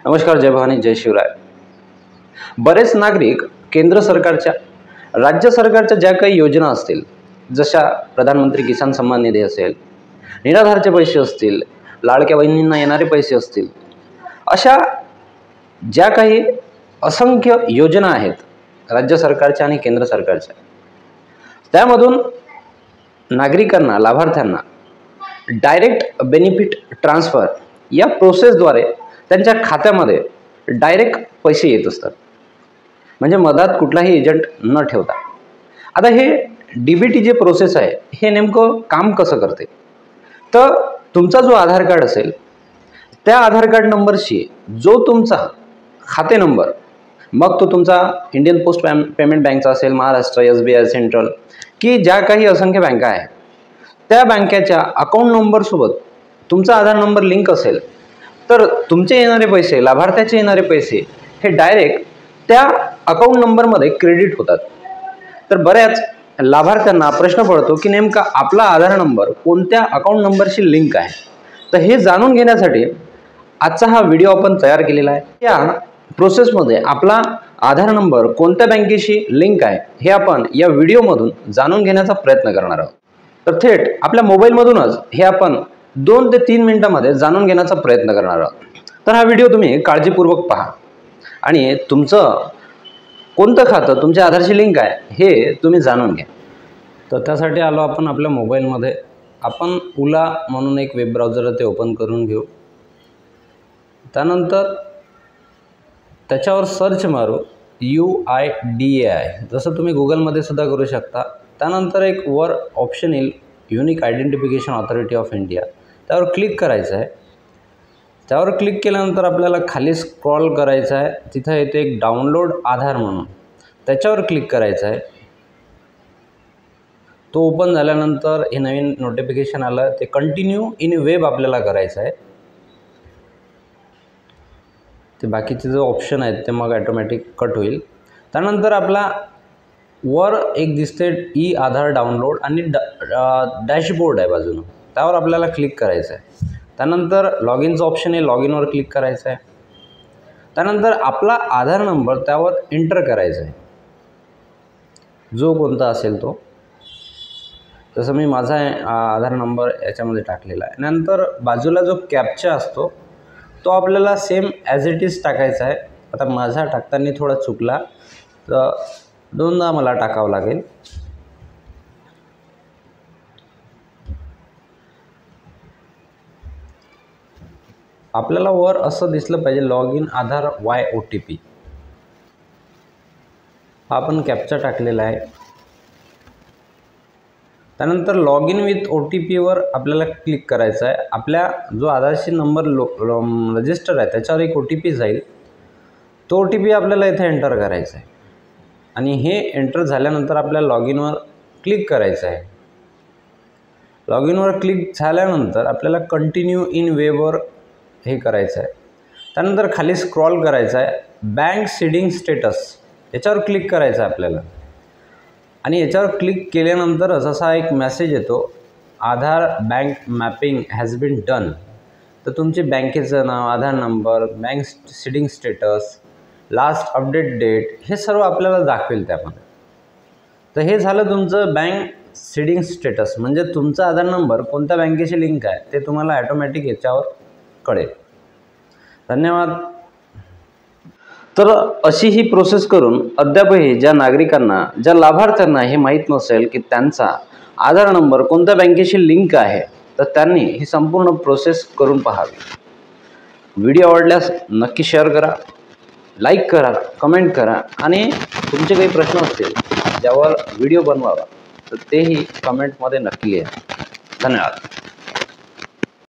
नमस्कार, जय भवानी, जय शिवराय। बरेच नागरिक केंद्र सरकारच्या, राज्य सरकारच्या ज्या काही योजना असतील, जशा प्रधानमंत्री किसान सन्मान निधी असेल, निराधारचे पैसे असतील, लाडक्या बहिणींना येणारे पैसे असतील, अशा ज्या काही असंख्य योजना आहेत राज्य सरकारच्या आणि केंद्र सरकारच्या, त्यामधून नागरिकांना, लाभार्थ्यांना डायरेक्ट बेनिफिट ट्रान्सफर या प्रोसेसद्वारे त्यांच्या खात्यामध्ये डायरेक्ट पैसे येत असतात, म्हणजे मधात कुठलाही एजंट न ठेवता। आता हे डीबीटी जे प्रोसेस आहे, हे नेमकं काम कसं करते? तर तुमचा जो आधार कार्ड असेल, त्या आधार कार्ड नंबरशी जो तुमचा खाते नंबर, मग तो तुमचा इंडियन पोस्ट पेमेंट बँकचा असेल, महाराष्ट्र, SBI, सेंट्रल, की ज्या काही असंख्य बँका आहेत, त्या बँकेच्या अकाउंट नंबरसोबत तुमचा आधार नंबर लिंक असेल, तर तुमचे येणारे पैसे, लाभार्थ्याचे येणारे पैसे हे डायरेक्ट त्या अकाउंट नंबरमध्ये क्रेडिट होतात। तर बऱ्याच लाभार्थ्यांना प्रश्न पडतो की नेमका आपला आधार नंबर कोणत्या अकाउंट नंबरशी लिंक आहे। तर हे जाणून घेण्यासाठी आजचा हा व्हिडिओ आपण तयार केलेला आहे। या प्रोसेसमध्ये आपला आधार नंबर कोणत्या बँकेशी लिंक आहे हे आपण या व्हिडिओमधून जाणून घेण्याचा प्रयत्न करणार आहोत। तर थेट आपल्या मोबाईलमधूनच हे आपण 2 ते 3 मिनिटांमध्ये जाणून घेण्याचा प्रयत्न करणार आहोत। तर हा व्हिडिओ तुम्ही काळजीपूर्वक पहा आणि तुमचं कोणतं खातं तुमच्या आधारशी लिंक आहे हे तुम्ही जाणून घ्या। तर त्यासाठी आलो आपण आपल्या मोबाईलमध्ये। आपण उला म्हणून एक वेब ब्राउझर ते ओपन करून घेऊ। त्यानंतर त्याच्यावर सर्च मारू UIDAI, जसं तुम्ही गुगलमध्ये सुद्धा करू शकता। त्यानंतर एक वर ऑप्शन येईल, unique identification authority of India, त्यावर क्लिक करायचं आहे। त्यावर क्लिक केल्यानंतर आपल्याला खाली स्क्रॉल करायचं आहे, तिथं येते एक डाउनलोड आधार म्हणून, त्याच्यावर क्लिक करायचं आहे। तो ओपन झाल्यानंतर हे नवीन नोटिफिकेशन आलं, ते कंटिन्यू इन वेब आपल्याला करायचं आहे। ते बाकीचे जो ऑप्शन आहेत ते मग ऑटोमॅटिक कट होईल। त्यानंतर आपला वर एक दिसते ई आधार डाउनलोड आणि डॅशबोर्ड आहे बाजूनं, त्यावर आपल्याला क्लिक करायचं आहे। त्यानंतर लॉग इनचं ऑप्शन आहे, लॉग इनवर क्लिक करायचं आहे। त्यानंतर आपला आधार नंबर त्यावर एंटर करायचा आहे, जो कोणता असेल तो। जसं मी माझा आधार नंबर याच्यामध्ये टाकलेला आहे। नंतर बाजूला जो कॅप्चा असतो तो आपल्याला सेम ॲज इट इज टाकायचा आहे। आता माझा टाकताना थोडा चुकला, तर 2दा मला टाकावं लागेल। आपल्याला वर असं दिसलं पाहिजे, लॉग इन आधार YOTP, हा आपण कॅप्चा टाकलेला आहे। त्यानंतर लॉग इन विथ OTPवर आपल्याला क्लिक करायचं आहे। आपल्या जो आधारशी नंबर रजिस्टर आहे त्याच्यावर एक OTP जाईल, तो OTP आपल्याला इथे एंटर करायचा आहे आणि हे एंटर झाल्यानंतर आपल्याला लॉग इनवर क्लिक करायचं आहे। लॉग इनवर क्लिक झाल्यानंतर आपल्याला कंटिन्यू इन वेबवर हे करायचं आहे। त्यानंतर खाली स्क्रॉल करायचं आहे, बँक सीडिंग स्टेटस याच्यावर क्लिक करायचं आहे आपल्याला। आणि याच्यावर क्लिक केल्यानंतर असा एक मेसेज येतो, Aadhaar bank mapping has been done. तर तुमचे बँकेचं नाव, Aadhaar number, bank seeding status, last update date हे सर्व आपल्याला दाखवेल त्यामध्ये। तर हे झालं तुमचं बँक सीडिंग स्टेटस, म्हणजे तुमचा आधार नंबर कोणत्या बँकेशी लिंक आहे ते तुम्हाला ऑटोमॅटिक याच्यावर कळेल। धन्यवाद। तर अशी ही प्रोसेस करून अद्यापही ज्या नागरिकांना, ज्या लाभार्थ्यांना हे माहीत नसेल की त्यांचा आधार नंबर कोणत्या बँकेशी लिंक आहे, तर त्यांनी ही संपूर्ण प्रोसेस करून पाहावी। व्हिडिओ आवडल्यास नक्की शेअर करा, लाईक करा, कमेंट करा आणि तुमचे काही प्रश्न असतील ज्यावर व्हिडिओ बनवावा तर तेही कमेंटमध्ये नक्की लिहा। धन्यवाद।